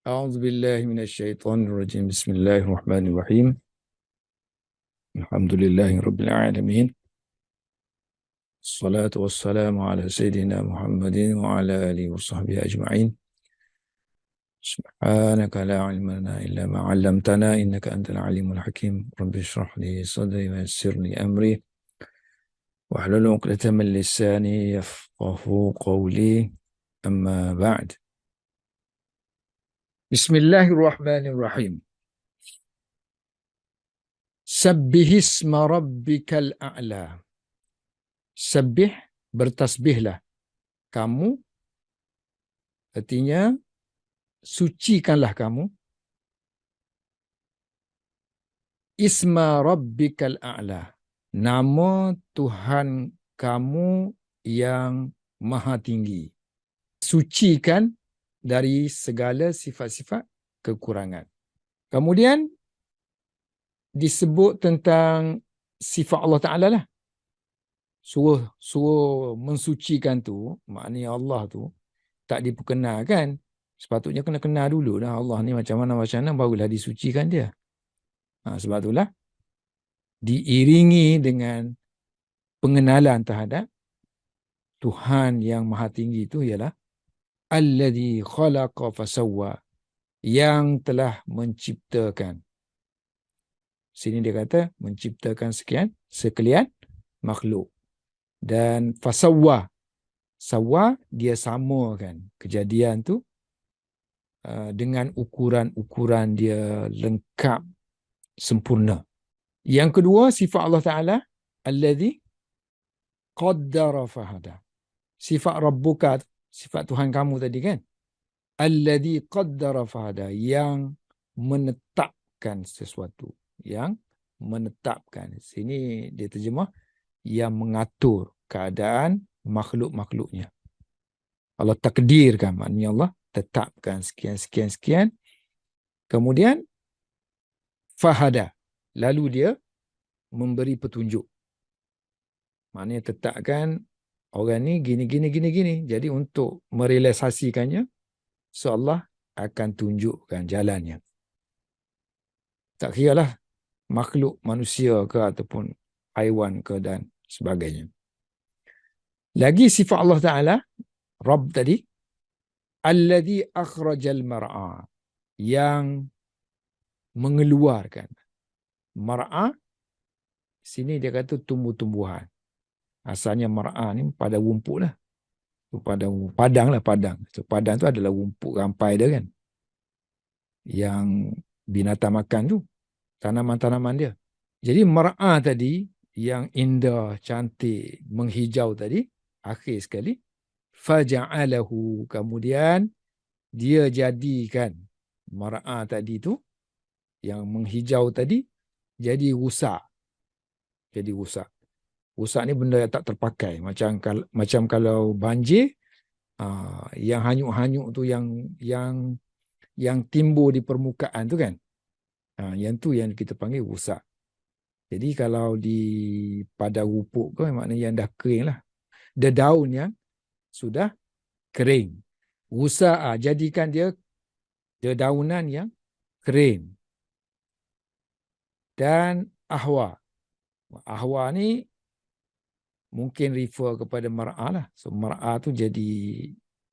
أعوذ بالله من الشيطان الرجيم. بسم الله الرحمن الرحيم. الحمد لله رب العالمين. الصلاة والسلام على سيدنا محمد وعلى آله وصحبه أجمعين. سبحانك لا علم لنا إلا ما علمتنا إنك أنت العليم الحكيم. رب اشرح لي صدري ويسر لي أمري واحلل عقدة من لساني يفقه قولي. أما بعد. بسم الله الرحمن الرحيم. Sabbihisma rabbikal a'la. Sabbih, bertasbihlah kamu, artinya sucikanlah kamu. Isma rabbikal a'la, nama Tuhan kamu yang maha tinggi. Sucikan dari segala sifat-sifat kekurangan. Kemudian disebut tentang sifat Allah Ta'ala lah. Suruh mensucikan tu, maknanya Allah tu tak diperkenalkan. Sepatutnya kena kenal dulu lah Allah ni macam mana barulah disucikan dia. Sebab itulah diiringi dengan pengenalan terhadap Tuhan yang maha tinggi itu ialah Alladhi khalaqa fasawwa, yang telah menciptakan. Sini dia kata menciptakan sekalian makhluk. Dan fasawwa, sawwa dia samakan kejadian tu dengan ukuran-ukuran dia lengkap, sempurna. Yang kedua, sifat Allah Ta'ala alladhi qaddara fahada. Sifat Rabbuka, sifat Tuhan kamu tadi kan, alladhi qaddara fahada, yang menetapkan sesuatu, yang menetapkan. Sini dia terjemah yang mengatur keadaan makhluk-makhluknya. Allah takdirkan, maknanya Allah tetapkan sekian. Kemudian fahada, lalu dia memberi petunjuk. Maknanya tetapkan orang ni gini. Jadi untuk merealisasikannya, so Allah akan tunjukkan jalannya. Tak kiralah makhluk manusia ke ataupun haiwan ke dan sebagainya. Lagi sifat Allah Ta'ala, Rabb tadi, alladhi akhrajal mar'a, yang mengeluarkan. Mar'a, sini dia kata tumbuh-tumbuhan. Asalnya mar'a ni pada wumpuk lah. Padang. So, padang tu adalah wumpuk rampai dia kan. Yang binatang makan tu, tanaman-tanaman dia. Jadi mar'a tadi, yang indah, cantik, menghijau tadi, akhir sekali, faja'alahu, kemudian dia jadikan mar'a tadi tu, yang menghijau tadi, jadi rusak. Rusak ni benda yang tak terpakai. Macam kalau banjir, yang hanyut-hanyut tu, yang timbul di permukaan tu kan, yang tu yang kita panggil rusak. Jadi kalau di pada rupuk ke, maknanya yang dah kering lah. Daun yang sudah kering. Rusak, jadikan dia dedaunan yang kering. Dan ahwa. Ahwa ni mungkin refer kepada mar'a lah. So mar'a tu jadi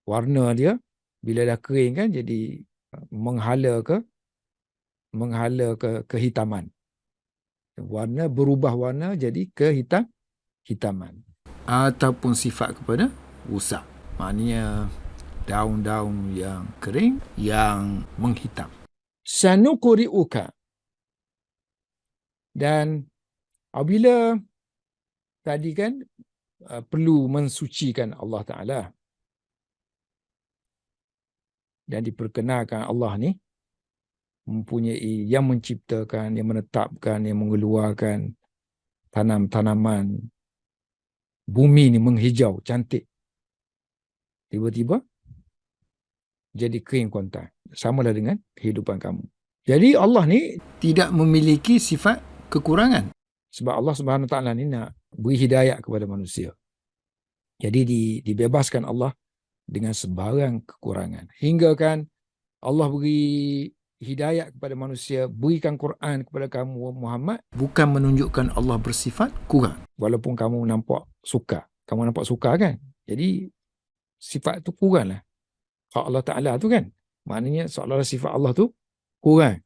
warna dia bila dah kering kan, jadi menghala ke kehitaman. Warna berubah warna jadi hitaman. Ataupun sifat kepada rusak. Maknanya daun-daun yang kering yang menghitam. Sanuqri'uka. Dan apabila tadi kan perlu mensucikan Allah Ta'ala dan diperkenalkan Allah ni mempunyai yang menciptakan, yang menetapkan, yang mengeluarkan tanaman, bumi ni menghijau, cantik. Tiba-tiba jadi kering kontan. Samalah dengan kehidupan kamu. Jadi Allah ni tidak memiliki sifat kekurangan. Sebab Allah Subhanahu Wa Ta'ala ni nak beri hidayah kepada manusia. Jadi dibebaskan Allah dengan sebarang kekurangan. Hingga kan Allah beri hidayah kepada manusia, berikan Quran kepada kamu Muhammad, bukan menunjukkan Allah bersifat kurang. Walaupun kamu nampak suka. Kamu nampak suka kan? Jadi sifat tu kurang lah. Hak Allah Ta'ala tu kan? Maknanya seolah-olah sifat Allah tu kurang.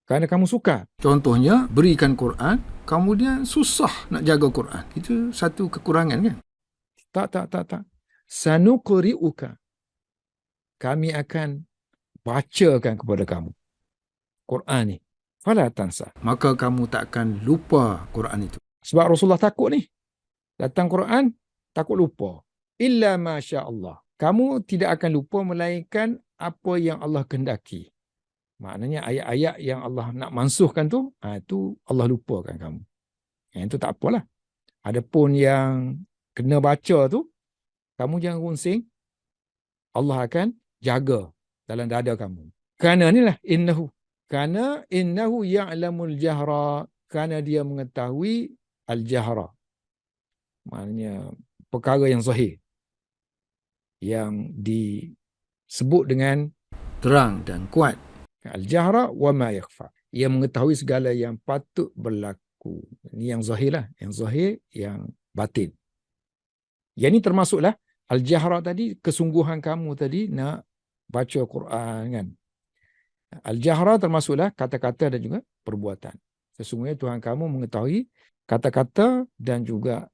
Kerana kamu suka. Contohnya, berikan Quran, kemudian susah nak jaga Quran. Itu satu kekurangan kan? Tak. Sanuqri'uka. Kami akan bacakan kepada kamu Quran ni. Fala tansa. Maka kamu tak akan lupa Quran itu. Sebab Rasulullah takut ni. Datang Quran, takut lupa. Illa masya Allah. Kamu tidak akan lupa melainkan apa yang Allah kehendaki. Maknanya ayat-ayat yang Allah nak mansuhkan tu, itu Allah lupakan kamu. Yang itu tak apalah. Adapun yang kena baca tu, kamu jangan runsing. Allah akan jaga dalam dada kamu. Kerana inilah innahu. Kerana innahu ya'lamul jahra. Kerana dia mengetahui al-jahra. Maknanya perkara yang zahir. Yang disebut dengan terang dan kuat. Al-jahra wa ma yakhfa. Ia mengetahui segala yang patut berlaku. Ini yang zahir lah. Yang zahir, yang batin. Yang ini termasuklah al-jahra tadi, kesungguhan kamu tadi nak baca Quran kan. Al-jahra termasuklah kata-kata dan juga perbuatan. Sesungguhnya Tuhan kamu mengetahui kata-kata dan juga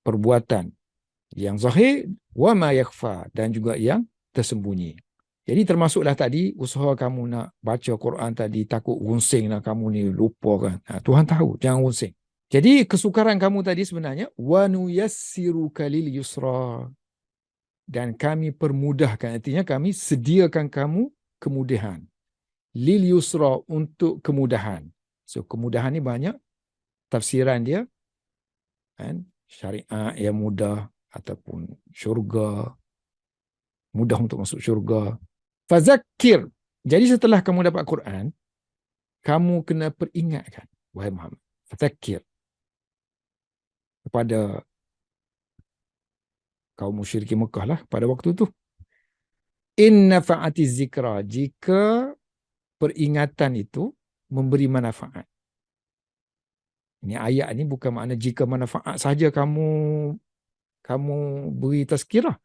perbuatan. Yang zahir wa ma yakhfa, dan juga yang tersembunyi. Jadi termasuklah tadi usaha kamu nak baca Quran tadi, takut runsing lah kamu ni, lupa kan. Tuhan tahu, jangan runsing. Jadi kesukaran kamu tadi sebenarnya wa nuyassiruka lil yusra, dan kami permudahkan, artinya kami sediakan kamu kemudahan. Lil yusra, untuk kemudahan. So kemudahan ni banyak tafsiran dia kan, syariat yang mudah ataupun syurga, mudah untuk masuk syurga. Fazakir. Jadi setelah kamu dapat Quran, kamu kena peringatkan, wahai Muhammad, fazakir, kepada kaum musyrikin Mekah lah pada waktu tu. Inna fa'ati zikra, jika peringatan itu memberi manfaat. Ini ayat ni bukan makna jika manfaat saja kamu beri tazkirah.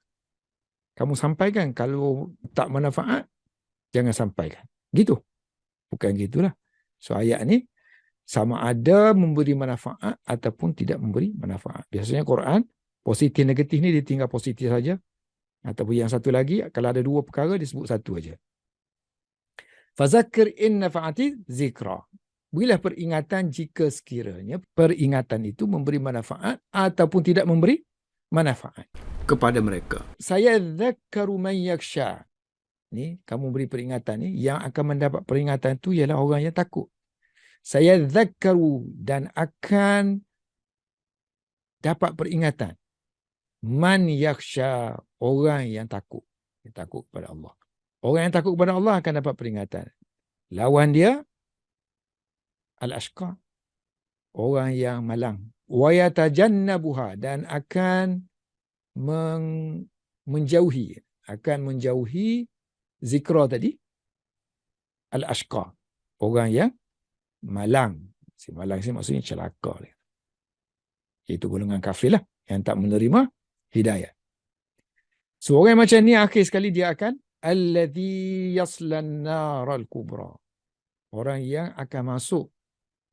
Kamu sampaikan, kalau tak manfaat, jangan sampaikan. Gitu. Bukan gitulah. So ayat ni sama ada memberi manfaat ataupun tidak memberi manfaat. Biasanya Quran, positif negatif ni dia tinggal positif saja. Ataupun yang satu lagi, kalau ada dua perkara, disebut satu aja. Fazakir in nafa'ati zikra. Berilah peringatan jika sekiranya peringatan itu memberi manfaat ataupun tidak memberi manfaat kepada mereka. Saya dzakkaru man yakhsha. Ni kamu beri peringatan ni, yang akan mendapat peringatan itu ialah orang yang takut. Saya dzakkaru, dan akan dapat peringatan. Man yakhsha, orang yang takut. Yang takut kepada Allah. Orang yang takut kepada Allah akan dapat peringatan. Lawan dia al-ashqa, orang yang malang. Wa yatajannabuha, dan akan menjauhi zikra tadi, al-ashqa, orang yang malang. Si malang ni maksudnya celaka. Iaitu golongan kafir lah, yang tak menerima hidayah. So orang macam ni akhir sekali dia akan alladhi yaslan naral kubra. Orang yang akan masuk.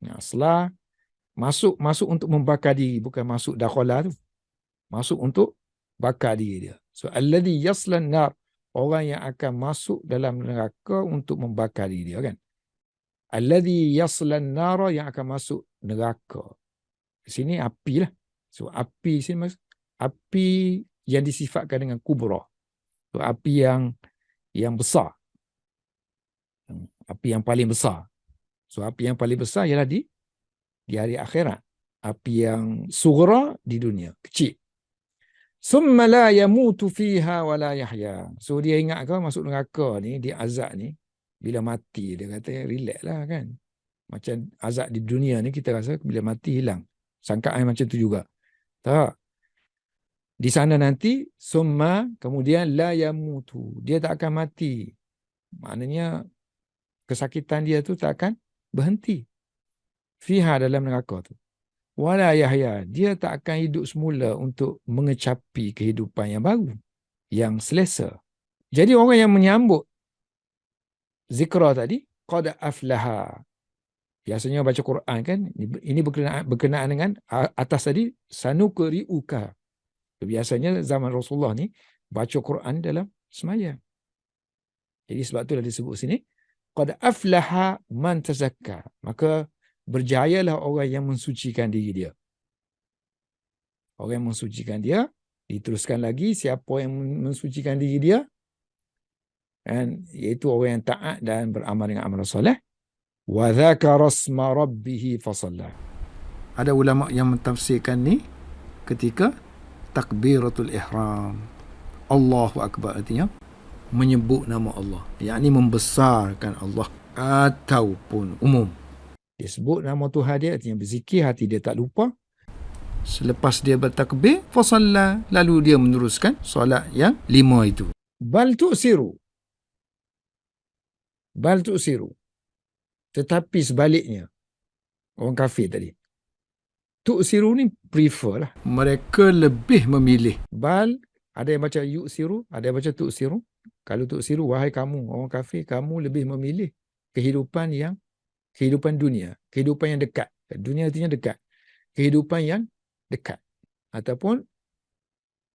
Aslah masuk untuk membakar diri, bukan masuk dakhala tu. Masuk untuk bakar diri dia. So alladhi yaslan nar, orang yang akan masuk dalam neraka untuk membakar diri dia kan. Alladhi yaslan nara, yang akan masuk neraka. Di sini api lah. So api sini api yang disifatkan dengan kubra. So api yang besar. Api yang paling besar. So api yang paling besar ialah di hari akhirat. Api yang sughra di dunia, kecil. Summa la yamutu fiha wa la yahya. So dia ingat kau masuk neraka ni, dia azab ni, bila mati dia kata relax lah kan. Macam azab di dunia ni kita rasa bila mati hilang. Sangkaan macam tu juga. Tak. Di sana nanti summa, kemudian la yamutu, dia tak akan mati. Maknanya kesakitan dia tu tak akan berhenti. Fiha dalam neraka tu. Wala Yahya, dia tak akan hidup semula untuk mengecapi kehidupan yang baru, yang selesa. Jadi orang yang menyambut zikra tadi, qad aflaha. Biasanya baca Quran kan, ini berkenaan dengan atas tadi, sanuqri'uka. Biasanya zaman Rasulullah ni baca Quran dalam sembahyang. Jadi sebab itulah disebut sini qad aflaha man tazakka. Maka berjayalah orang yang mensucikan diri dia. Orang yang mensucikan dia, diteruskan lagi siapa yang mensucikan diri dia, dan iaitu orang yang taat dan beramal dengan amal soleh. Wa dzakara asma rabbih fasalla. Ada ulama yang mentafsirkan ni ketika takbiratul ihram. Allahu akbar, artinya menyebut nama Allah, yakni membesarkan Allah, ataupun umum. Dia sebut nama Tuhan dia, artinya berzikir, hati dia tak lupa. Selepas dia bertakbir, fasalla, lalu dia meneruskan solat yang 5 itu. Bal tu'siru. Tetapi sebaliknya, orang kafir tadi. Tu'siru ni prefer lah. Mereka lebih memilih. Bal, ada yang baca yu'siru, ada yang baca tu'siru. Kalau tu'siru, wahai kamu, orang kafir, kamu lebih memilih kehidupan dunia, kehidupan yang dekat. Dunia artinya dekat. Kehidupan yang dekat. Ataupun,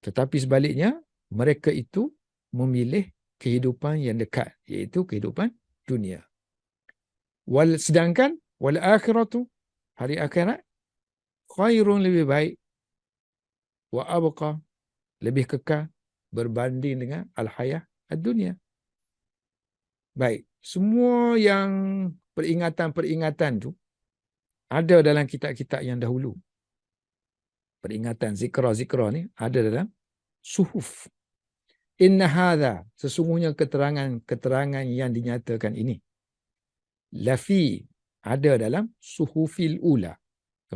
tetapi sebaliknya, mereka itu memilih kehidupan yang dekat, iaitu kehidupan dunia. Sedangkan, wal akhiratu, hari akhirat, khairun, lebih baik, wa abqa, lebih kekal, berbanding dengan al-hayah ad-dunya. Baik, semua yang peringatan-peringatan tu ada dalam kitab-kitab yang dahulu. Peringatan zikra-zikra ni ada dalam suhuf. Inna hadha, sesungguhnya keterangan yang dinyatakan ini, lafi, ada dalam suhufil ula.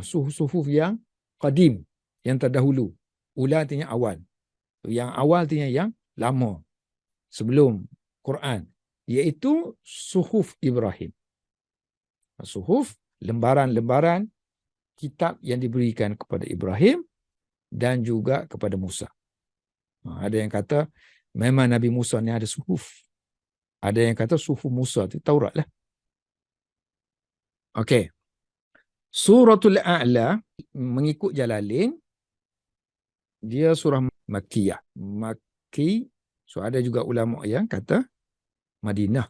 Suhuf yang qadim, yang terdahulu. Ula artinya awal. Yang awal artinya yang lama, sebelum Quran, iaitu suhuf Ibrahim. Suhuf, lembaran-lembaran kitab yang diberikan kepada Ibrahim dan juga kepada Musa. Ada yang kata memang Nabi Musa ni ada suhuf. Ada yang kata suhuf Musa itu Taurat lah. Okey. Suratul A'la, mengikut Jalalain, dia surah Makkiyah. Makki, so ada juga ulama yang kata Madinah.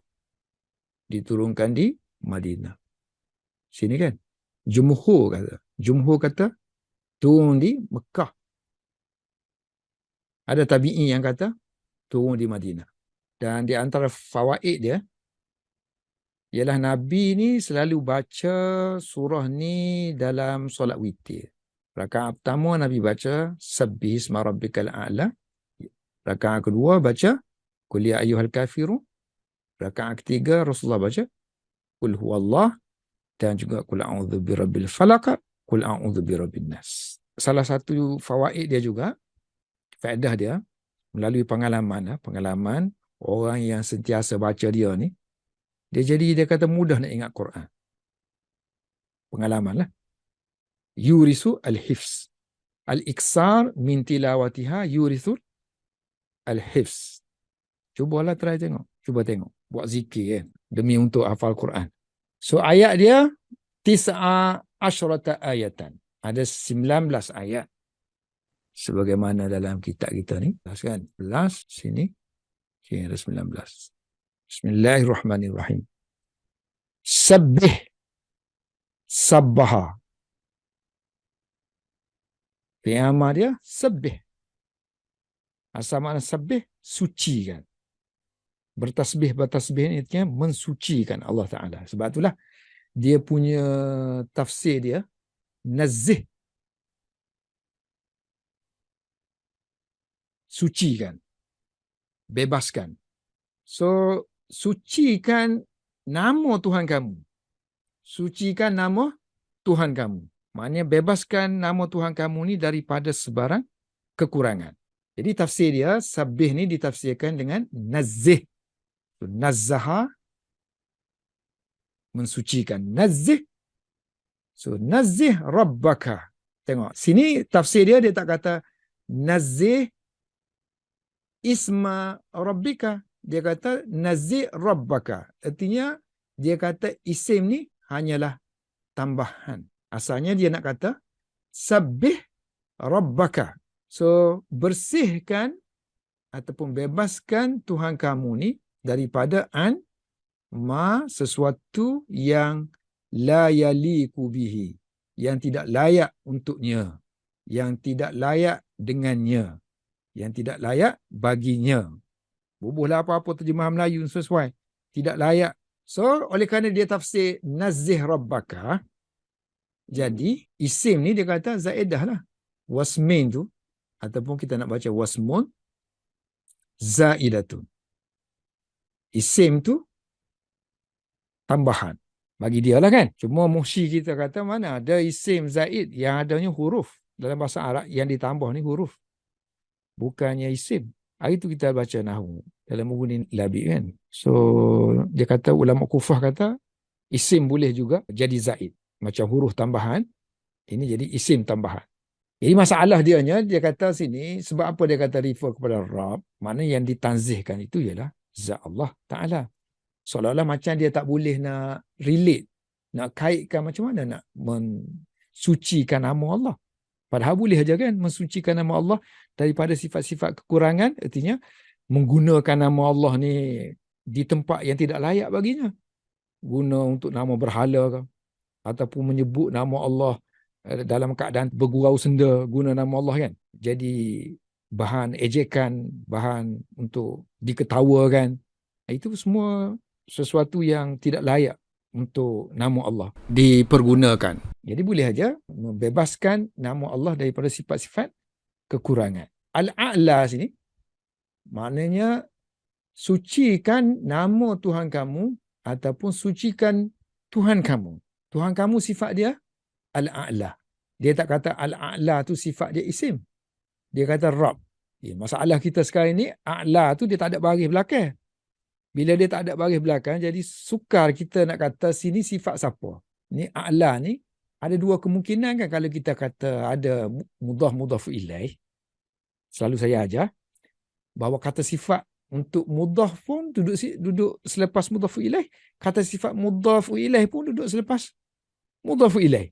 Diturunkan di Madinah. Sini kan. Jumhur kata turun di Mekah. Ada tabi'i yang kata turun di Madinah. Dan di antara fawaid dia ialah Nabi ni selalu baca surah ni dalam solat witir. Rakaat pertama Nabi baca Sabbih isma rabbikal a'la. Rakaat kedua baca Qul ya ayyuhal kafirun. Rakaat ketiga Rasulullah baca Qul huwallah, dan juga Qul a'udzu birabbil falaq, Qul a'udzu birabbin nas. Salah satu fawaid dia juga, faedah dia, melalui pengalaman orang yang sentiasa baca dia ni, dia kata mudah nak ingat Quran. Pengalaman lah. Yurisu al-hifz. Al-iksar min tilawatiha yurisu al-hifz. Cubalah try tengok. Cuba tengok. Buat zikir kan. Demi untuk hafal Quran. So ayat dia 19 ayatan. Ada 19 ayat. Sebagaimana dalam kitab kita ni. Kan? 11 sini. Sini ada 19. Bismillahirrahmanirrahim. Sabbih. Sabbaha. Fi'ama dia sabbih. Asal makna sabbih, sucikan. Bertasbih ni artinya mensucikan Allah Ta'ala. Sebab itulah dia punya tafsir dia nazih, sucikan, bebaskan. So sucikan nama Tuhan kamu, sucikan nama Tuhan kamu, maknanya bebaskan nama Tuhan kamu ni daripada sebarang kekurangan. Jadi tafsir dia sabbih ni ditafsirkan dengan nazih, So, nazzaha, mensucikan. Nazzih, so nazzih rabbaka. Tengok, sini tafsir dia tak kata nazzih isma rabbika. Dia kata nazzih rabbaka. Artinya dia kata isim ni hanyalah tambahan. Asalnya dia nak kata sabbih rabbaka. So bersihkan ataupun bebaskan Tuhan kamu ni daripada sesuatu yang la yaliku bihi, yang tidak layak untuknya, yang tidak layak dengannya, yang tidak layak baginya. Bubuhlah apa-apa terjemahan Melayu sesuai. Tidak layak. So, oleh kerana dia tafsir nazzih rabbaka, jadi isim ni dia kata zaidah lah. Wasmin tu, ataupun kita nak baca wasmun, zaidatun. Isim tu tambahan. Bagi dia lah kan. Cuma muhsyi kita kata mana ada isim zaid yang adanya huruf. Dalam bahasa Arab yang ditambah ni huruf. Bukannya isim. Hari tu kita baca nahwu. Dalam Mughni Labib kan. So, dia kata, ulama Kufah kata, isim boleh juga jadi zaid. Macam huruf tambahan, ini jadi isim tambahan. Jadi masalah dia kata sini, sebab apa dia kata refer kepada Rabb, mana yang ditanzihkan itu ialah zat Allah Ta'ala. Seolah-olah macam dia tak boleh nak relate, nak kaitkan macam mana nak mensucikan nama Allah. Padahal boleh aja kan mensucikan nama Allah daripada sifat-sifat kekurangan, artinya menggunakan nama Allah ni di tempat yang tidak layak baginya. Guna untuk nama berhala ke, ataupun menyebut nama Allah dalam keadaan bergurau senda, guna nama Allah kan. Jadi bahan ejekan, bahan untuk diketawakan. Itu semua sesuatu yang tidak layak untuk nama Allah dipergunakan. Jadi boleh aja membebaskan nama Allah daripada sifat-sifat kekurangan. Al-A'la sini maknanya sucikan nama Tuhan kamu ataupun sucikan Tuhan kamu. Tuhan kamu sifat dia Al-A'la. Dia tak kata Al-A'la tu sifat dia isim. Dia kata Rabb. Masalah kita sekarang ni, A'la tu dia tak ada baris belakang. Bila dia tak ada baris belakang, jadi sukar kita nak kata sini sifat siapa. Ni A'la ni, ada dua kemungkinan kan kalau kita kata ada mudhaf ilaih. Selalu saya ajar, bahawa kata sifat untuk mudhaf pun duduk selepas mudhaf ilaih. Kata sifat mudhaf ilaih pun duduk selepas mudhaf ilaih.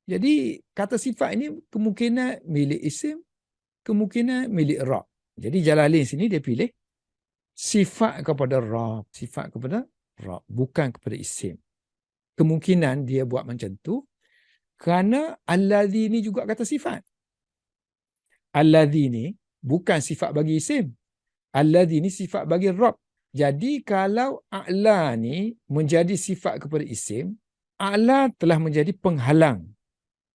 Jadi kata sifat ini kemungkinan milik isim, kemungkinan milik Rabb. Jadi Jalalain sini dia pilih sifat kepada Rabb, sifat kepada Rabb, bukan kepada isim. Kemungkinan dia buat macam tu kerana alladhi ni juga kata sifat. Alladhi ni bukan sifat bagi isim. Alladhi ni sifat bagi Rabb. Jadi kalau A'la ni menjadi sifat kepada isim, A'la telah menjadi penghalang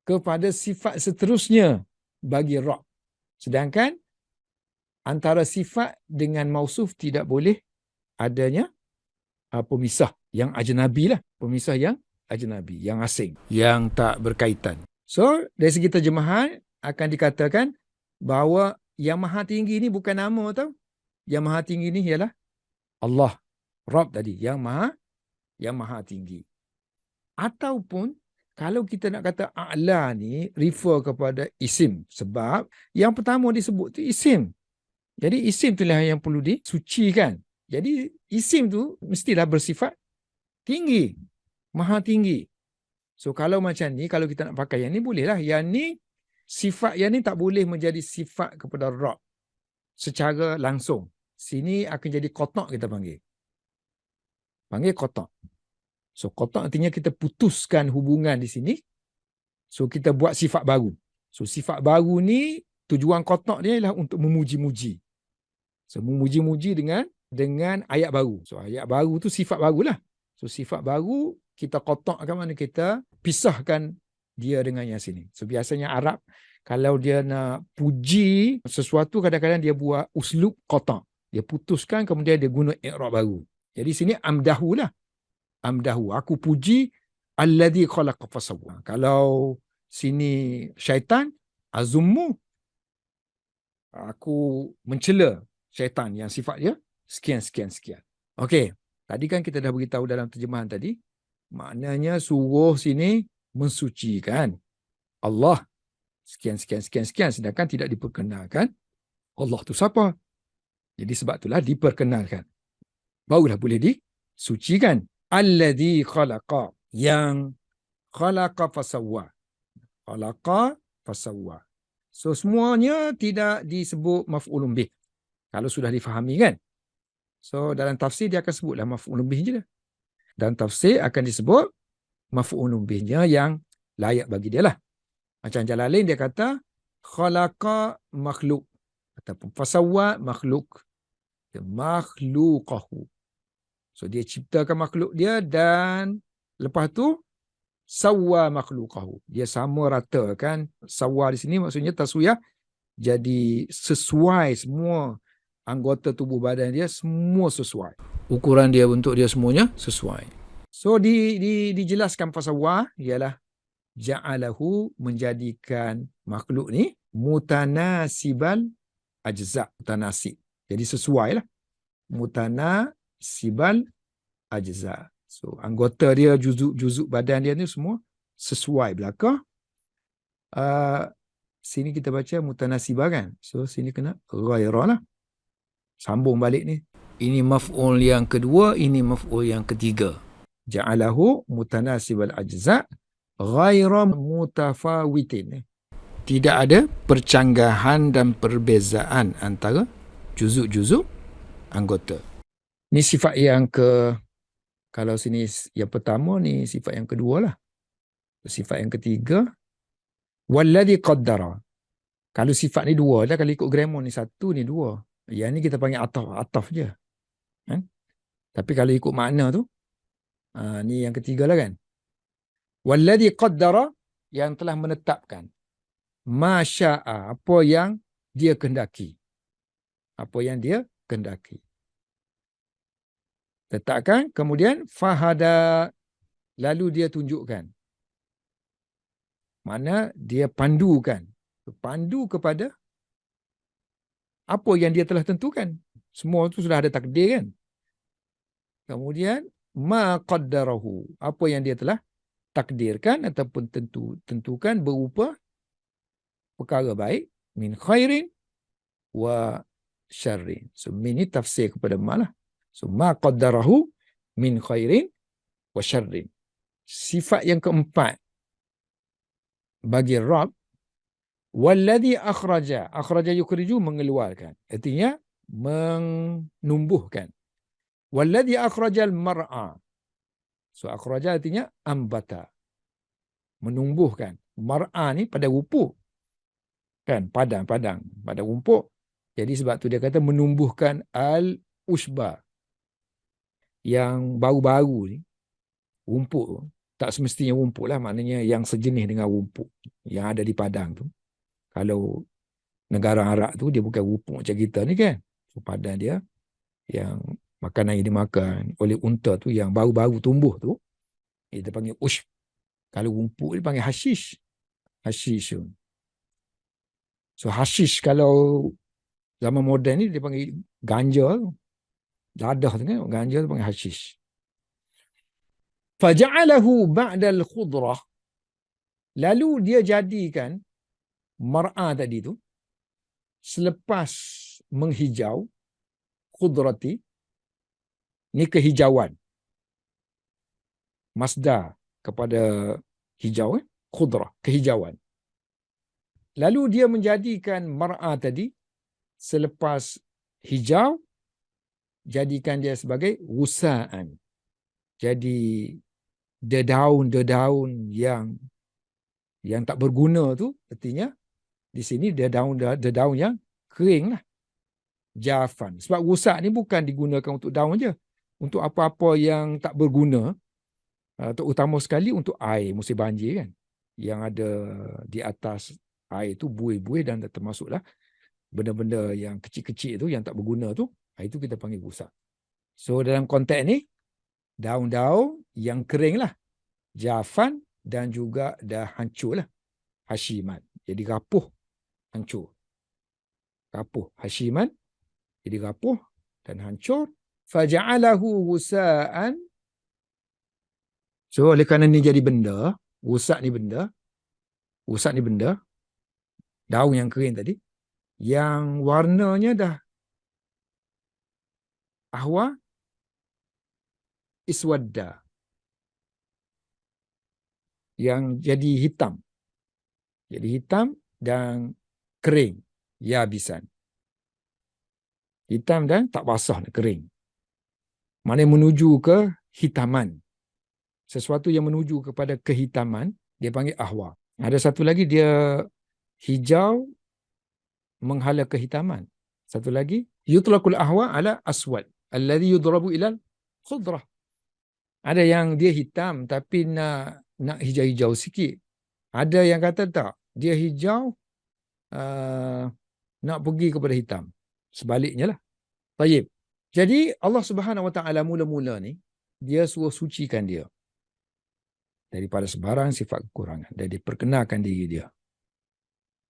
kepada sifat seterusnya bagi Rabb. Sedangkan antara sifat dengan mausuf tidak boleh adanya pemisah yang ajnabi lah. Pemisah yang ajnabi, yang asing, yang tak berkaitan. So, dari segi terjemahan akan dikatakan bahawa yang maha tinggi ni bukan nama tau. Yang maha tinggi ni ialah Allah. Rabb tadi, yang maha tinggi. Ataupun kalau kita nak kata A'la ni refer kepada isim. Sebab yang pertama disebut tu isim. Jadi isim itulah yang perlu disucikan. Jadi isim tu mestilah bersifat tinggi, maha tinggi. So kalau macam ni, kalau kita nak pakai yang ni bolehlah. Yang ni, sifat yang ni tak boleh menjadi sifat kepada Rabb secara langsung. Sini akan jadi qotak kita panggil. Panggil qotak. So qotak artinya kita putuskan hubungan di sini. So kita buat sifat baru. So sifat baru ni tujuan qotak dia ialah untuk memuji-muji. So memuji-muji dengan ayat baru. So ayat baru tu sifat barulah. So sifat baru kita kotakkan, mana kita pisahkan dia dengan yang sini. So biasanya Arab kalau dia nak puji sesuatu, kadang-kadang dia buat uslub kotak. Dia putuskan kemudian dia guna i'rab baru. Jadi sini amdahu lah. Amdahu. Aku puji alladhi khalaqa fasawwa. Kalau sini syaitan, azummu. Aku mencela syaitan yang sifat dia sekian. Okey, tadi kan kita dah beritahu dalam terjemahan tadi, maknanya suruh sini mensucikan Allah sekian, sekian, sekian, sekian, sedangkan tidak diperkenalkan Allah tu siapa. Jadi sebab itulah diperkenalkan. Barulah boleh disucikan. Alladzi khalaqa, yang khalaqa fasawwa. Khalaqa fasawwa. So semuanya tidak disebut maf'ulun bih. Kalau sudah difahami kan. So dalam tafsir dia akan sebutlah maf'ulun bih je dah. Dan tafsir akan disebut maf'ulun bihnya yang layak bagi dia lah. Macam Jalalain dia kata khalaqa makhluk ataupun fasawwa makhluk. Makhluqahu. So dia ciptakan makhluk dia dan lepas tu sawwa makhluqahu. Dia sama ratakan. Sawwa di sini maksudnya taswiyah, jadi sesuai semua anggota tubuh badan dia semua sesuai. Ukuran dia, bentuk dia semuanya sesuai. So dijelaskan fasawwa ialah ja'alahu, menjadikan makhluk ni mutanasibal ajza', mutanasib. Jadi sesuai lah. Mutanasibal ajza'. So anggota dia, juzuk-juzuk badan dia ni semua sesuai belakang. Sini kita baca mutanasibah kan. So sini kena ghairah lah. Sambung balik ni. Ini maf'ul yang kedua, ini maf'ul yang ketiga. Ja'alahu mutanasibal ajza' ghaira mutafawitin. Tidak ada percanggahan dan perbezaan antara juzuk-juzuk anggota. Ni sifat yang kalau sini yang pertama, ni sifat yang kedua lah. Sifat yang ketiga, walladhi qaddara. Kalau sifat ni dua dah, kalau ikut grammar ni satu, ni dua. Yang ni kita panggil ataf je. Kan? Tapi kalau ikut makna tu, ni yang ketiga lah kan. Walladhi qaddara, yang telah menetapkan. Masya'a, apa yang dia kehendaki. Apa yang dia kehendaki. Letakkan, kemudian fahada, lalu dia tunjukkan. Mana dia pandukan. Pandu kepada apa yang dia telah tentukan. Semua itu sudah ada takdir kan. Kemudian ma qaddarahu, apa yang dia telah takdirkan ataupun tentukan berupa perkara baik, min khairin wa syarrin. So min ni tafsir kepada ma lah. So ma qaddarahu min khairin wa syarrin. Sifat yang keempat bagi Rabb, walladhi akhraja yukhriju, mengeluarkan. Artinya menumbuhkan. Walladhi akhrajal mar'a. So akhraja artinya ambata. Menumbuhkan. Mar'a ni pada rumput. Kan, padang pada rumput. Jadi sebab tu dia kata menumbuhkan al-ushba. Yang baru-baru ni, rumput, tak semestinya rumput lah, maknanya yang sejenis dengan rumput yang ada di padang tu. Kalau negara Arab tu, dia bukan rumput macam kita ni kan. So padang dia, yang makanan yang dimakan oleh unta tu, yang baru-baru tumbuh tu, kita panggil ushb. Kalau rumput dia panggil hashish. Hashish. So hashish kalau zaman moden ni dia panggil ganja. Dadah tu kan, ganja tu panggil hashish. Faja'alahu ba'dal khudrah. Lalu dia jadikan mar'a tadi tu selepas menghijau, khudrati, ni kehijauan. Masdar kepada hijau, khudrah, kehijauan. Lalu dia menjadikan mar'a tadi selepas hijau, jadikan dia sebagai wusa'an. Jadi dedaun-dedaun yang tak berguna tu, artinya di sini dedaun yang kering lah. Jafan. Sebab wusa' ni bukan digunakan untuk daun je. Untuk apa-apa yang tak berguna, terutama sekali untuk air musim banjir kan. Yang ada di atas air tu buih-buih dan termasuklah benda-benda yang kecil-kecil tu yang tak berguna tu, itu kita panggil wusa'. So dalam konteks ni, daun-daun yang kering lah. Jafan dan juga dah hancur lah. Hashiman. Jadi rapuh, hancur. Rapuh, hashiman. Jadi rapuh dan hancur faja'alahu wusa'an. So oleh kerana ni jadi benda, wusa' ni benda, daun yang kering tadi, yang warnanya dah ahwa iswadda, yang jadi hitam. Jadi hitam dan kering, yabisan. Hitam dan tak basah, kering. Maknanya menuju ke hitaman. Sesuatu yang menuju kepada kehitaman, dia panggil ahwa. Ada satu lagi, dia hijau menghala kehitaman. Satu lagi, yutlaqul ahwa ala aswad alladhi yudrabu ilal khudrah. Ada yang dia hitam tapi nak hijau-hijau sikit. Ada yang kata tak, dia hijau nak pergi kepada hitam. Sebaliknya lah. Tayyib. Jadi Allah Subhanahu Wa Taala mula-mula ni dia suruh sucikan dia daripada sebarang sifat kekurangan dan diperkenalkan diri dia.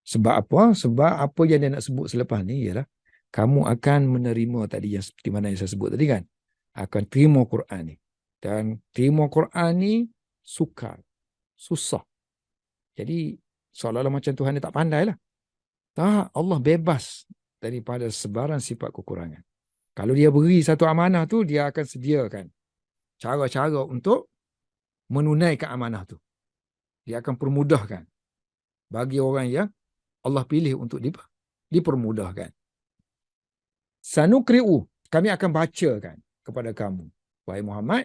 Sebab apa? Sebab apa yang dia nak sebut selepas ni ialah kamu akan menerima tadi yang seperti mana yang saya sebut tadi kan. Akan terima Quran ni. Dan terima Quran ni sukar, susah. Jadi seolah-olah macam Tuhan ni tak pandai lah. Tak, Allah bebas daripada sebarang sifat kekurangan. Kalau dia beri satu amanah tu, dia akan sediakan cara-cara untuk menunaikan amanah tu. Dia akan permudahkan bagi orang yang Allah pilih untuk dipermudahkan. Sanukri'u, kami akan bacakan kepada kamu, wahai Muhammad,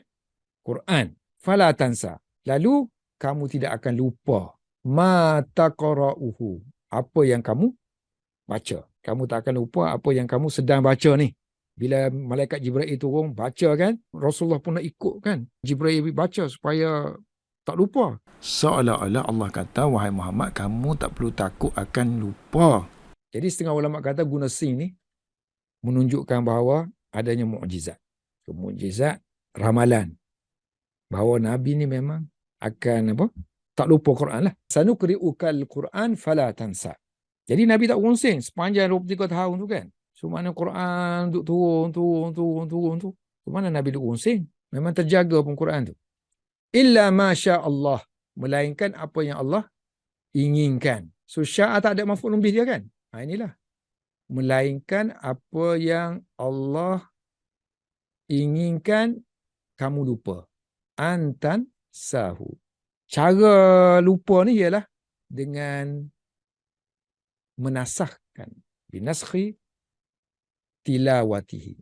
Quran. Fala tansa, lalu kamu tidak akan lupa. Ma taqra'uhu, apa yang kamu baca. Kamu tak akan lupa apa yang kamu sedang baca ni. Bila malaikat Jibril turun, baca kan, Rasulullah pun nak ikut kan. Jibril baca supaya tak lupa. Seolah-olah Allah kata, wahai Muhammad, kamu tak perlu takut akan lupa. Jadi setengah ulama kata guna sin ni menunjukkan bahawa adanya mukjizat. Mukjizat ramalan. Bahawa Nabi ni memang akan apa? Tak lupa Quran lah. Sanukri'ukal Quran fala tansa. Jadi Nabi tak pusing sepanjang 23 tahun tu kan. So mana Quran duk turun tu. Mana Nabi duk pusing? Memang terjaga pun Quran tu. Illa masya Allah. Melainkan apa yang Allah inginkan. So sya'a tak ada maf'ul bih dia kan. Inilah. Melainkan apa yang Allah inginkan kamu lupa. Antan sahu. Cara lupa ni ialah dengan menasahkan. Binaskhi tilawatihi.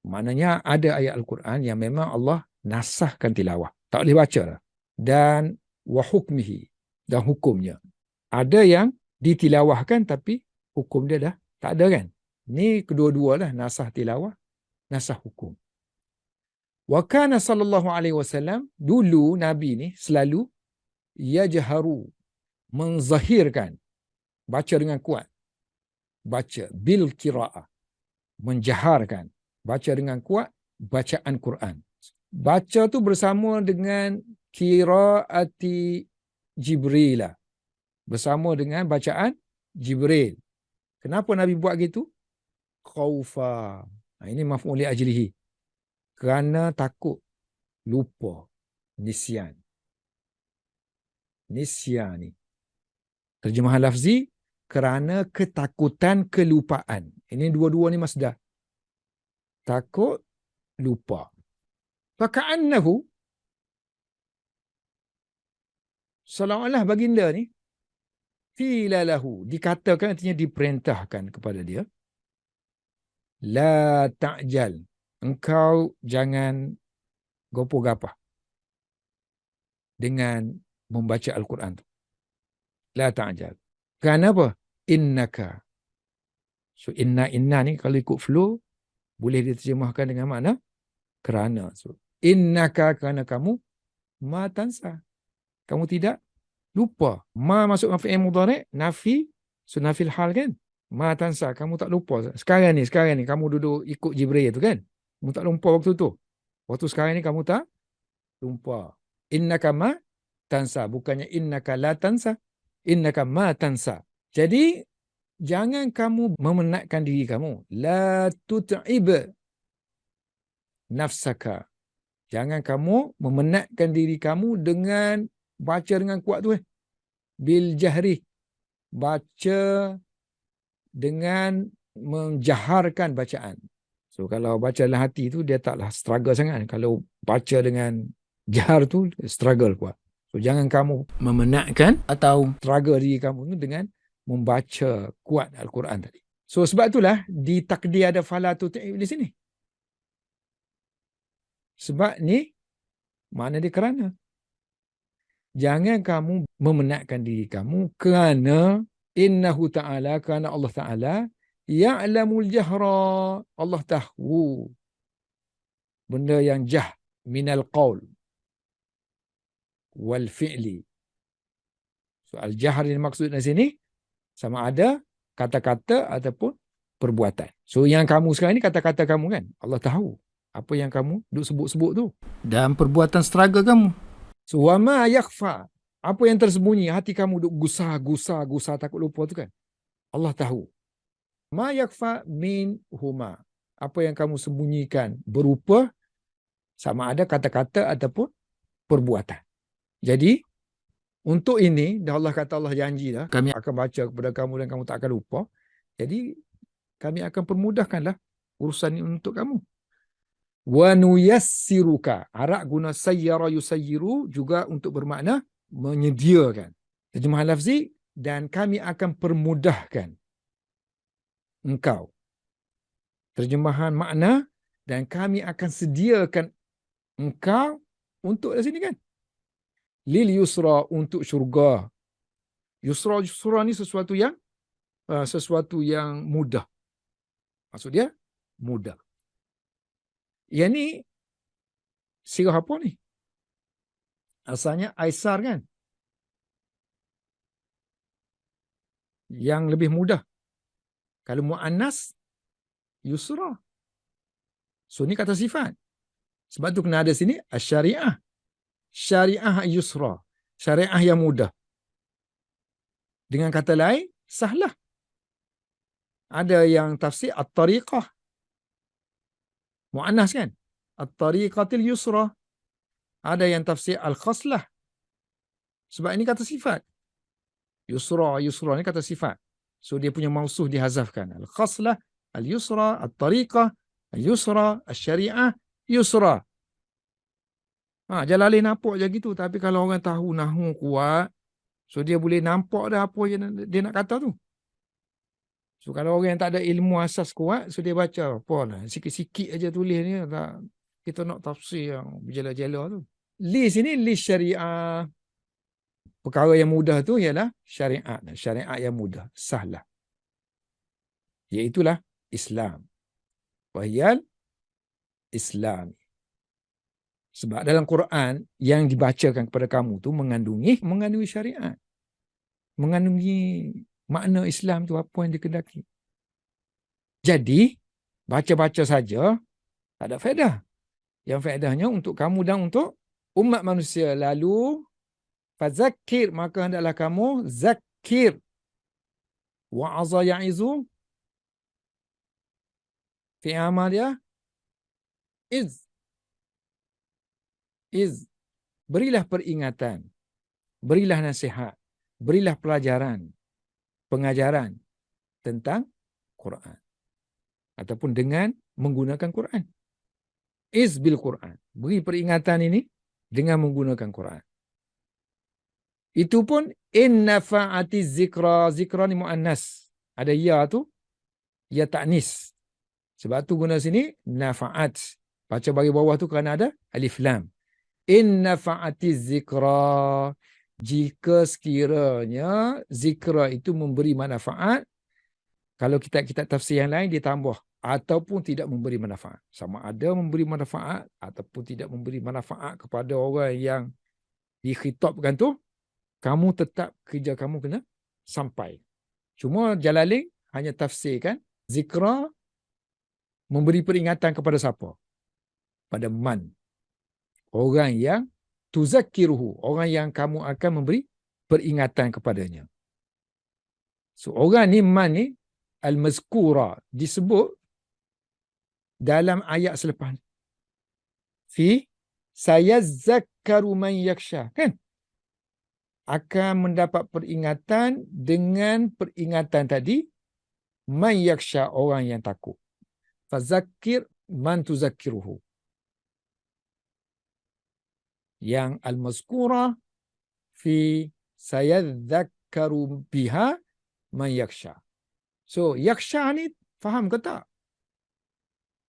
Maknanya ada ayat Al-Quran yang memang Allah nasahkan tilawah. Tak boleh baca lah. Dan wahukmihi. Dan hukumnya. Ada yang ditilawahkan tapi hukum dia dah tak ada kan. Ni kedua-dua lah. Nasah tilawah, nasah hukum. Wa kana sallallahu alaihi wasallam, dulu Nabi ni selalu yajharu, menzahirkan, baca dengan kuat. Baca bil qiraah, menjaharkan, baca dengan kuat bacaan Quran. Baca tu bersama dengan qiraati Jibril, bersama dengan bacaan Jibril. Kenapa Nabi buat gitu? Khaufa. Ini maf'ul li ajlihi. Kerana takut lupa. Nisyan. Nisyan ni. Terjemahan lafzi, kerana ketakutan kelupaan. Ini dua-dua ni masdar. Takut lupa. Faka'annahu, seolah-olah baginda ni, qila lahu, dikatakan, artinya diperintahkan kepada dia, la ta'jal, engkau jangan gopoh-gapah dengan membaca Al-Quran tu. La ta'jal. Kenapa? Innaka. So inna ni kalau ikut flow boleh diterjemahkan dengan makna kerana. So innaka, kerana kamu, ma tansa, kamu tidak lupa. Ma masuk dengan fi'il mudhari', nafi, so nafil hal kan. Ma tansa, kamu tak lupa. Sekarang ni kamu duduk ikut Jibril tu kan. Kamu tak lupa waktu tu. Waktu sekarang ni kamu tak lupa. Innaka ma tansa, bukannya innaka la tansa. Innaka ma tansa. Jadi jangan kamu memenatkan diri kamu. La tut'ib. nafsaka. Jangan kamu memenatkan diri kamu dengan baca dengan kuat tu. Bil jahri. Baca dengan menjaharkan bacaan. So kalau baca dalam hati tu dia taklah struggle sangat. Kalau baca dengan jahar tu struggle kuat. So jangan kamu memenatkan atau struggle diri kamu tu dengan membaca kuat Al-Quran tadi. So sebab itulah di takdir ada fala tuti'hu di sini. Sebab ni makna dia kerana. Jangan kamu memenatkan diri kamu kerana innahu ta'ala, kerana Allah Ta'ala ya'lamul jahra. Allah tahu benda yang jah minal qaul wal fi'li. So al-jahr yang maksud di sini sama ada kata-kata ataupun perbuatan. So yang kamu sekarang ni kata-kata kamu kan. Allah tahu apa yang kamu duk sebut-sebut tu. Dan perbuatan struggle kamu. So wa ma yakhfa. Apa yang tersembunyi hati kamu duk gusar takut lupa tu kan. Allah tahu. Ma yakhfa min huma. Apa yang kamu sembunyikan berupa sama ada kata-kata ataupun perbuatan. Jadi untuk ini, dah Allah kata, Allah janji dah, kami akan baca kepada kamu dan kamu tak akan lupa. Jadi, kami akan permudahkanlah urusan ini untuk kamu. Wa nuyassiruka. Arak guna sayyara yusayyiru juga untuk bermakna menyediakan. Terjemahan lafzi, dan kami akan permudahkan engkau. Terjemahan makna, dan kami akan sediakan engkau untuk di sini kan. Lil yusra, untuk syurga. Yusra ni sesuatu yang mudah. Maksud dia mudah. Yang ni sirah apa ni? Asalnya aisar kan? Yang lebih mudah. Kalau muannas yusra. So ni kata sifat. Sebab tu kena ada sini asy-syariah. Syariah yusra. Syariah yang mudah. Dengan kata lain, sahlah. Ada yang tafsir at-tariqah. Mu'annas kan? At-tariqatil yusra. Ada yang tafsir al-khaslah. Sebab ini kata sifat. Yusra ni kata sifat. So dia punya mausuh dihazafkan. Al-khaslah, al-yusra, at-tariqah, al-yusra, al-syariah, yusra. Jalalain nampak je gitu. Tapi kalau orang tahu nahu kuat, so dia boleh nampak dah apa yang dia nak kata tu. So kalau orang yang tak ada ilmu asas kuat, so dia baca apa lah. Sikit-sikit aja tulis ni. Tak, kita nak tafsir yang berjela-jela tu. Li sini, li syariah. Perkara yang mudah tu ialah syariat. Syariat yang mudah. Sahlah. Iaitulah Islam. Wahyal Islam. Sebab dalam Quran yang dibacakan kepada kamu tu mengandungi syariat. Mengandungi makna Islam tu apa yang dikehendaki. Jadi, baca-baca saja tak ada faedah. Yang faedahnya untuk kamu dan untuk umat manusia. Lalu, fazakir, maka hendaklah kamu zakir. Wa'aza ya'izu. Fi amal dia. Iz. Berilah peringatan. Berilah nasihat. Berilah pelajaran. Pengajaran tentang Quran. Ataupun dengan menggunakan Quran. Iz bil Quran. Beri peringatan ini dengan menggunakan Quran. Itu pun in nafa'ati zikra. Zikra ni mu'annas. Ada ya tu. Ya ta'nis. Sebab tu guna sini nafa'at. Baca bagi bawah tu kerana ada alif lam. In nafa'ati zikra. Jika sekiranya zikra itu memberi manfaat, kalau kitab-kitab tafsir yang lain dia tambah ataupun tidak memberi manfaat. Sama ada memberi manfaat ataupun tidak memberi manfaat kepada orang yang dikhitabkan tu, kamu tetap kerja kamu kena sampai. Cuma Jalalain hanya tafsirkan zikra memberi peringatan kepada siapa? Pada man. Orang yang tuzakkiruhu, orang yang kamu akan memberi peringatan kepadanya. So orang ni man ni al-mazkura disebut dalam ayat selepas. fi sayazakkaru man yakhsha, kan? Akan mendapat peringatan dengan peringatan tadi, man yakhsha, orang yang takut. Fazakir man tuzakkiruhu. Yang al-mazkurah fi sayadzakkaru biha man yakhsha. So, yakhsha ni faham ke tak?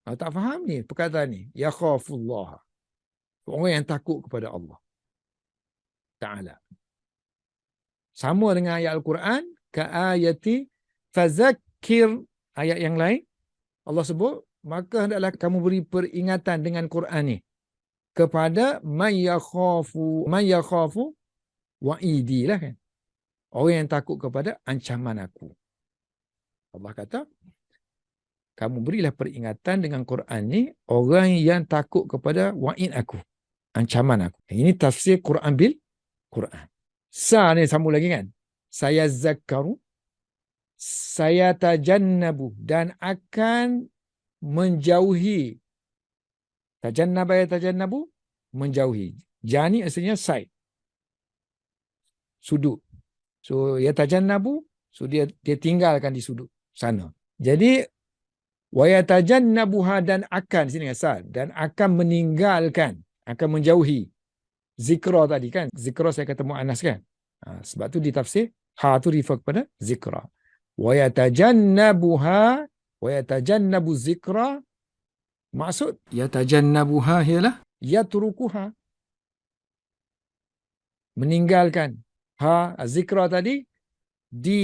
Kalau tak faham ni, perkataan ni, yakhafullah. Orang yang takut kepada Allah Ta'ala. Sama dengan ayat Al-Quran, ka'ayati fazakir, ayat yang lain, Allah sebut, maka hendaklah kamu beri peringatan dengan Quran ni kepada man yakhafu wa'idi lah, kan. Orang yang takut kepada ancaman aku. Allah kata, kamu berilah peringatan dengan Quran ni orang yang takut kepada wa'id aku, ancaman aku. Ini tafsir Quran bil Quran. Sa ni sambung lagi, kan. Saya zakkaru, saya tajannabu, dan akan menjauhi. Tajannaba ya tajannabu, menjauhi. Jani aslinya side, sudut. So ya tajannabu, so dia tinggalkan di sudut sana. Jadi wa yatajannabuha, dan akan, sini asal, dan akan meninggalkan, akan menjauhi. Zikra tadi, kan. Zikra saya kata mu'annas, kan. Sebab tu ditafsir ha tu refer kepada zikra. Wa yatajannabuha, wa yatajannabu zikra, maksud yatajannabuha ialah yatrukuha, meninggalkan. Zikra tadi di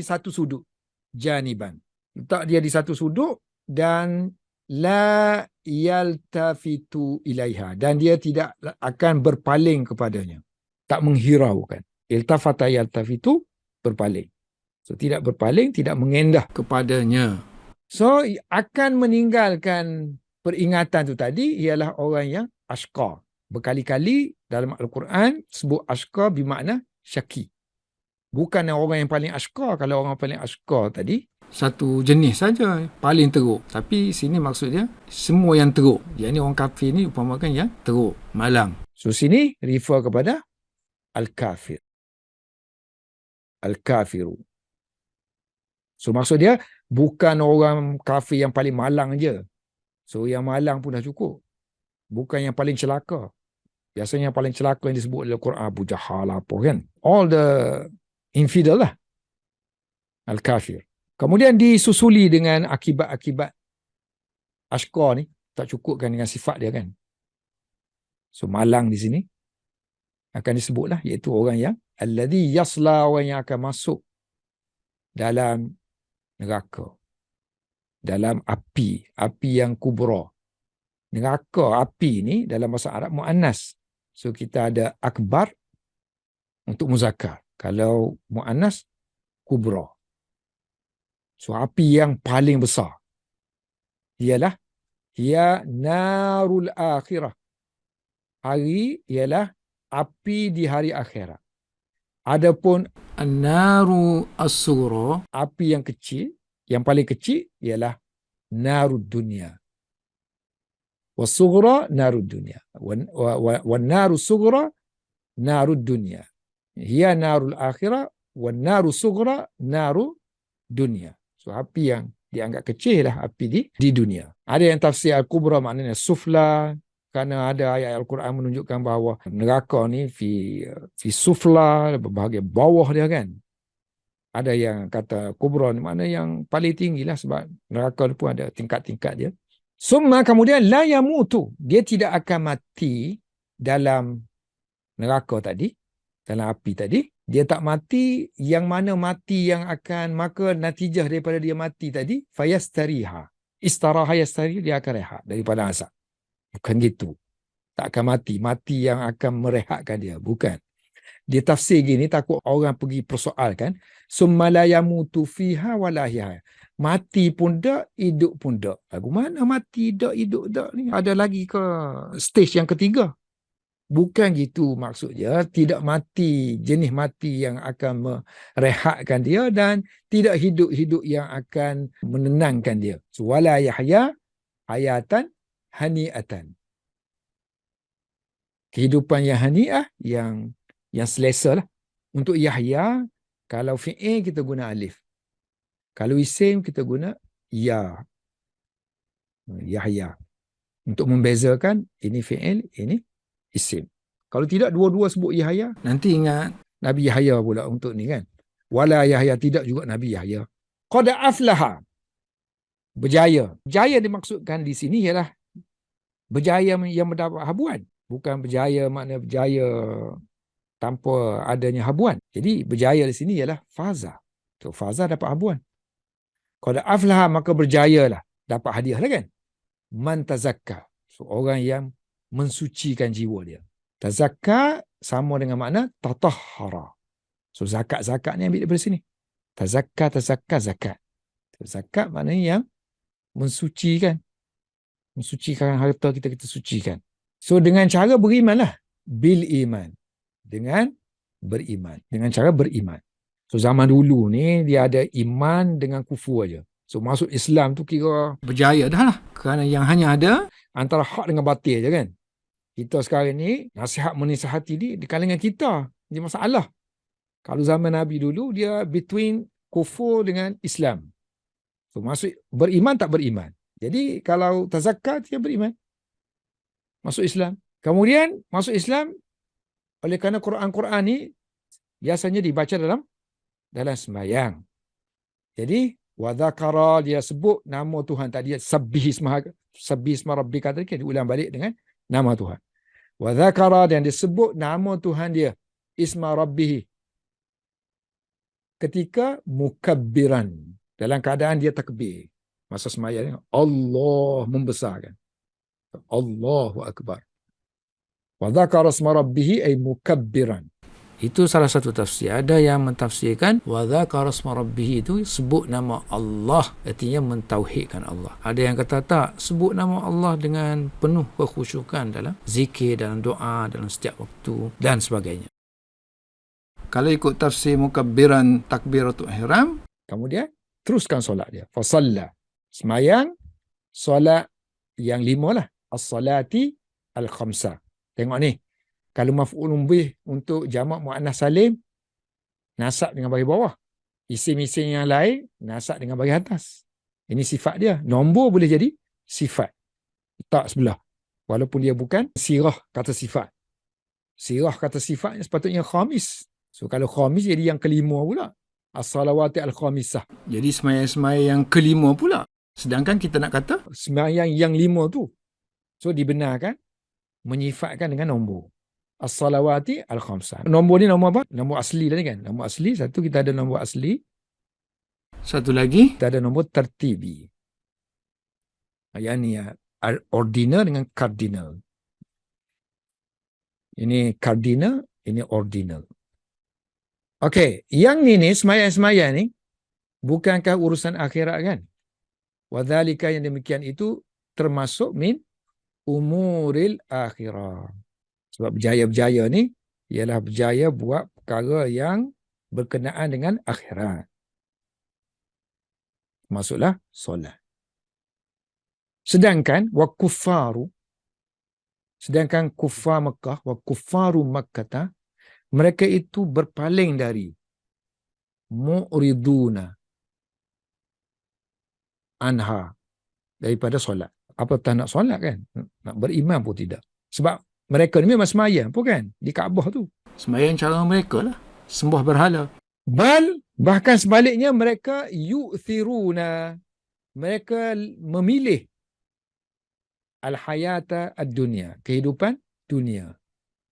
satu sudut, janiban. Letak dia di satu sudut, dan la yaltafitu ilaiha, dan dia tidak akan berpaling kepadanya, tak menghiraukan. Iltafata yaltafitu, berpaling. So tidak berpaling, tidak mengendah kepadanya. So akan meninggalkan peringatan tu tadi ialah orang yang ashqa. Berkali-kali dalam Al-Quran sebut ashqa bermakna syaki. Bukan orang yang paling ashqa. Kalau orang paling ashqa tadi satu jenis saja, paling teruk. Tapi sini maksud dia semua yang teruk. Yang ni orang kafir ni umpamakan yang teruk, malang. So sini refer kepada al-kafir. Al-kafiru. So maksud dia bukan orang kafir yang paling malang je. So yang malang pun dah cukup. Bukan yang paling celaka. Biasanya yang paling celaka yang disebut dalam Quran Abu Jahal apa, kan. All the infidel lah. Al-kafir. Kemudian disusuli dengan akibat-akibat ashqa ni, tak cukupkan dengan sifat dia, kan. So malang di sini akan disebutlah, iaitu orang yang alladhi yasla, orang yang akan masuk dalam neraka, dalam api yang kubra. Neraka, api ni dalam bahasa Arab mu'annas. So kita ada akbar untuk muzakkar. Kalau mu'annas, kubra. So api yang paling besar ialah ya narul akhirah. Hari ialah api di hari akhirat. Adapun an-naru as-sughra, api yang kecil, yang paling kecil ialah narud dunia. Was-sughra narud dunia. Wan-naru sughra narud dunia. Hiya narul akhirah wan-naru sughra naru dunia. So api yang dianggap kecil lah api di dunia. Ada yang tafsir al-kubra maknanya sufla, kerana ada ayat Al-Quran menunjukkan bahawa neraka ni fi sufla, bahagian bawah dia, kan. Ada yang kata kubra ni makna yang paling tinggi lah, sebab neraka ni pun ada tingkat-tingkat dia. Summa, kemudian la yamutu, dia tidak akan mati dalam neraka tadi, dalam api tadi. Dia tak mati, yang mana mati yang akan, maka natijah daripada dia mati tadi, fayastariha. Istaraha yastari, dia akan rehat daripada azab. Bukan gitu. Tak akan mati. Mati yang akan merehatkan dia. Bukan. Dia tafsir gini, takut orang pergi persoalkan. Summa la yamutu fiha wala hiya. Mati pun tak, hidup pun tak. Lagu mana mati tak, hidup tak ni? Ada lagi ke stage yang ketiga? Bukan gitu maksudnya. Tidak mati, jenis mati yang akan merehatkan dia, dan tidak hidup-hidup yang akan menenangkan dia. So, wala yahya hayatan hani'atan. Kehidupan yang haniah, yang selesa lah. Untuk Yahya, kalau fi'il kita guna alif. Kalau isim kita guna ya. Yahya. Untuk membezakan ini fi'il, ini isim. Kalau tidak dua-dua sebut Yahya, nanti ingat Nabi Yahya pula untuk ni kan. Wala Yahya, tidak juga Nabi Yahya. Qad aflaha, berjaya. Berjaya dimaksudkan di sini ialah berjaya yang mendapat habuan. Bukan berjaya makna berjaya tanpa adanya habuan. Jadi berjaya di sini ialah faza. So, faza dapat habuan. Qad aflaha, maka berjayalah. Dapat hadiah lah kan. Man tazakka. So, orang yang mensucikan jiwa dia. Tazakka sama dengan makna tatahhara. So, zakat-zakat ni ambil daripada sini. Tazakka, zakat. Zakat maknanya yang mensucikan. Mensucikan harta kita sucikan. So, dengan cara berimanlah. Bil iman. Dengan beriman. Dengan cara beriman. So, zaman dulu ni dia ada iman dengan kufur aja. So, masuk Islam tu kira berjaya dah lah. Kerana yang hanya ada antara hak dengan batil je kan. Kita sekarang ni, nasihat menisahati ni di kalangan kita. Dia masalah. Kalau zaman Nabi dulu, dia between kufur dengan Islam. So, masuk beriman tak beriman. Jadi, kalau tazakkat, dia beriman. Masuk Islam. Kemudian, masuk Islam, oleh kerana Quran ni, biasanya dibaca dalam sembahyang. Jadi, wadhakara, dia sebut nama Tuhan tadi, sabbih isma rabbika tadi, diulang balik dengan nama Tuhan. Wadhakara, dan disebut nama Tuhan dia, isma rabbihi, ketika mukabbiran, dalam keadaan dia takbir. Masa sembahyang, Allah membesarkan. Allahu Akbar. Wadhakara isma rabbihi ay mukabbiran. Itu salah satu tafsir. Ada yang mentafsirkan wadhakara isma rabbihi itu sebut nama Allah, artinya mentauhidkan Allah. Ada yang kata tak, sebut nama Allah dengan penuh kekhusyukan dalam zikir, dalam doa, dalam setiap waktu dan sebagainya. Kalau ikut tafsir mukabbiran takbiratul ihram, kemudian teruskan solat dia. Fasalla, semayang solat yang 5 lah. As-salati al-khamsa. Tengok ni. Kalau maf'ulun bih untuk jamak muannas salim, nasab dengan bagi bawah. Isim-isim yang lain, nasab dengan bagi atas. Ini sifat dia. Nombor boleh jadi sifat. Tak sebelah. Walaupun dia bukan sirah kata sifat. Sirah kata sifatnya sepatutnya khamis. So, kalau khamis jadi yang kelima pula. As-salawati al-khamisah. Jadi sembahyang-sembahyang yang kelima pula. Sedangkan kita nak kata sembahyang yang 5 tu. So, dibenarkan menyifatkan dengan nombor. As-salawati al-khamsah. Nombor ni nombor apa? Nombor asli lah ni kan. Nombor asli, satu kita ada nombor asli. Satu lagi, kita ada nombor tertibi. Yang ni ya, ordinal dengan cardinal. Ini cardinal, ini ordinal. Okey, yang ni semayang-semayang ni, bukankah urusan akhirat kan? Wadhalika, yang demikian itu termasuk min umuril akhirah. Sebab berjaya-berjaya ni ialah berjaya buat perkara yang berkenaan dengan akhirat. Maksudlah solat. Sedangkan sedangkan kuffar Mekah, wa kuffaru Makkah, mereka itu berpaling dari mu'riduna anha, daripada solat. Apa tak nak solat kan? Nak beriman pun tidak. Sebab mereka ni memang semayang pun kan? Di Kaabah tu. Semayang cara mereka lah. Sembah berhala. Bahkan sebaliknya mereka yu'thiruna. Mereka memilih al-hayata ad-dunya. Kehidupan dunia.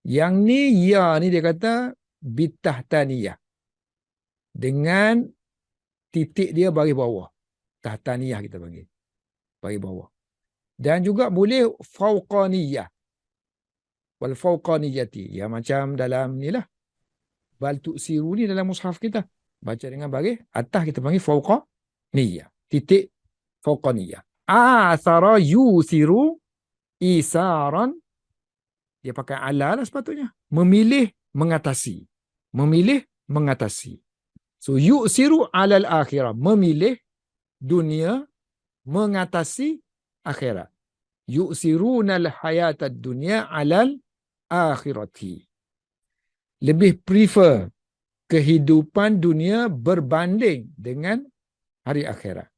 Yang ni, ya ni dia kata bitahtaniyah. Dengan titik dia bagi bawah. Tahtaniyah kita panggil. Bagi bawah. Dan juga boleh fauqaniyah. Wal fauqaniyati, ya macam dalam ni lah, bal tu'siru ni dalam mushaf kita baca dengan bagi atas kita panggil fauqaniyah, titik fauqaniyah. Athara yusiru isaran, dia pakai ala lah sepatutnya, memilih mengatasi. So yusiru alal akhirah, memilih dunia mengatasi akhirat. Yu'siruna al-hayatad dunya alal akhirati. Lebih prefer kehidupan dunia berbanding dengan hari akhirat.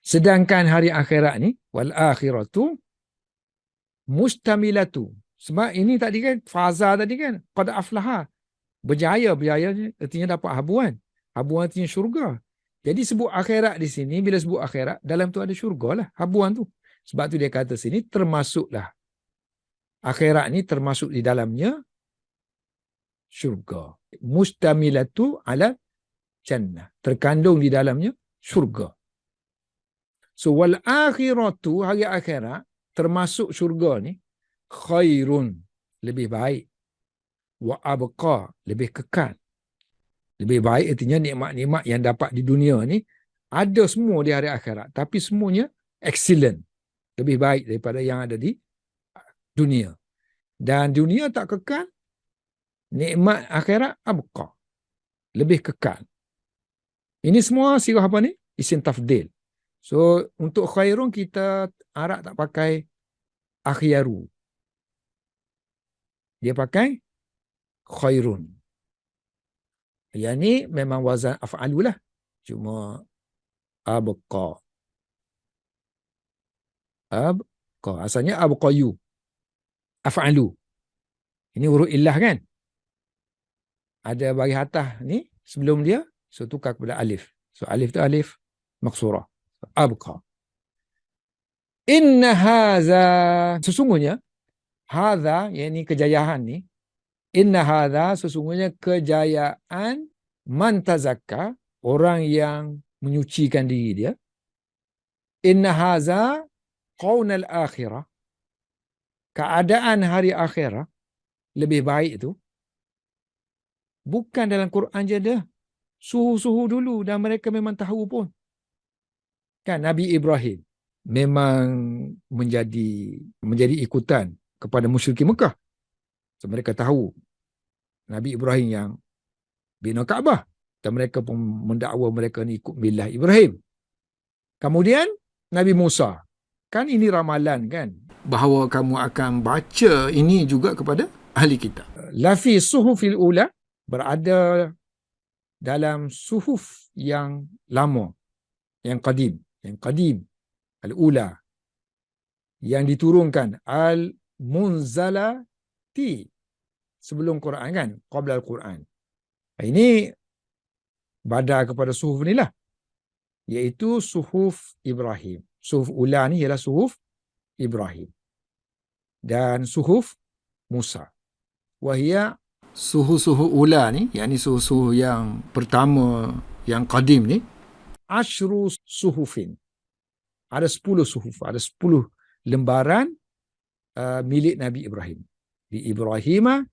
Sedangkan hari akhirat ni, wal akhiratu mustamilatu. Sebab ini tadi kan, faza tadi kan, qad aflaha. Berjaya artinya dapat habuan. Habuan artinya syurga. Jadi sebut akhirat di sini, bila sebut akhirat, dalam tu ada syurga lah, habuan tu. Sebab tu dia kata sini, termasuklah. Akhirat ni termasuk di dalamnya syurga. Mustamilatu ala jannah. Terkandung di dalamnya syurga. So, wal akhiratu, hari akhirat, termasuk syurga ni, khairun, lebih baik. Wa abqa, lebih kekal. Lebih baik artinya nikmat-nikmat yang dapat di dunia ni, ada semua di hari akhirat. Tapi semuanya excellent. Lebih baik daripada yang ada di dunia. Dan dunia tak kekal, nikmat akhirat abqa. Lebih kekal. Ini semua sirah apa ni? Isim tafdil. So, untuk khairun kita Arab tak pakai akhyaru. Dia pakai khairun. Yang ni memang wazan af'alu lah. Cuma abqa. Abqa. Asalnya abqayu. Af'alu. Ini huruf illah kan? Ada bagi atas ni sebelum dia, so tukar kepada alif. So alif tu alif maksurah. Abqa. Inna haza, sesungguhnya haza, yang ini kejayaan ni, inna haza, sesungguhnya kejayaan man tazakka, orang yang menyucikan diri dia. Inna haza qaunal akhirah, keadaan hari akhirah lebih baik tu bukan dalam Quran je ada. Suhu-suhu dulu dan mereka memang tahu pun. Kan Nabi Ibrahim memang menjadi ikutan kepada musyrikin Mekah. So, mereka tahu Nabi Ibrahim yang bina Kaabah. Dan mereka pun mendakwa mereka ni ikut milah Ibrahim. Kemudian Nabi Musa. Kan ini ramalan kan, bahawa kamu akan baca ini juga kepada ahli kita. Lafi suhufil ula, berada dalam suhuf yang lama, yang qadim, al-ula, yang diturunkan, al-munzalati, sebelum Quran kan, qabla al-Quran. Ini badal kepada suhuf ni lah, iaitu suhuf Ibrahim. Suhuf ula ni ialah suhuf Ibrahim. Dan suhuf Musa. Wahia suhuf-suhuf ula ni, yakni suhuf-suhuf yang pertama, yang qadim ni, asyru suhufin. Ada 10 suhuf, ada 10 lembaran milik Nabi Ibrahim. Di Ibrahimah.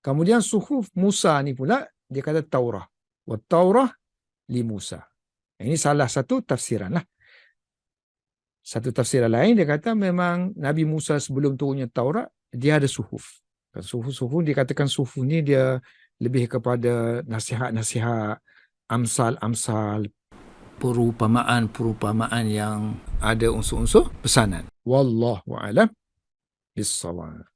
Kemudian suhuf Musa ni pula, dia kata Taurah. Wa Taurah li Musa. Ini salah satu tafsiran lah. Satu tafsiran lain, dia kata memang Nabi Musa sebelum turunnya Taurat, dia ada suhuf. Suhuf-suhuf, dikatakan suhuf ni dia lebih kepada nasihat-nasihat, amsal-amsal, perumpamaan yang ada unsur-unsur pesanan. Wallahu a'lam bissawab.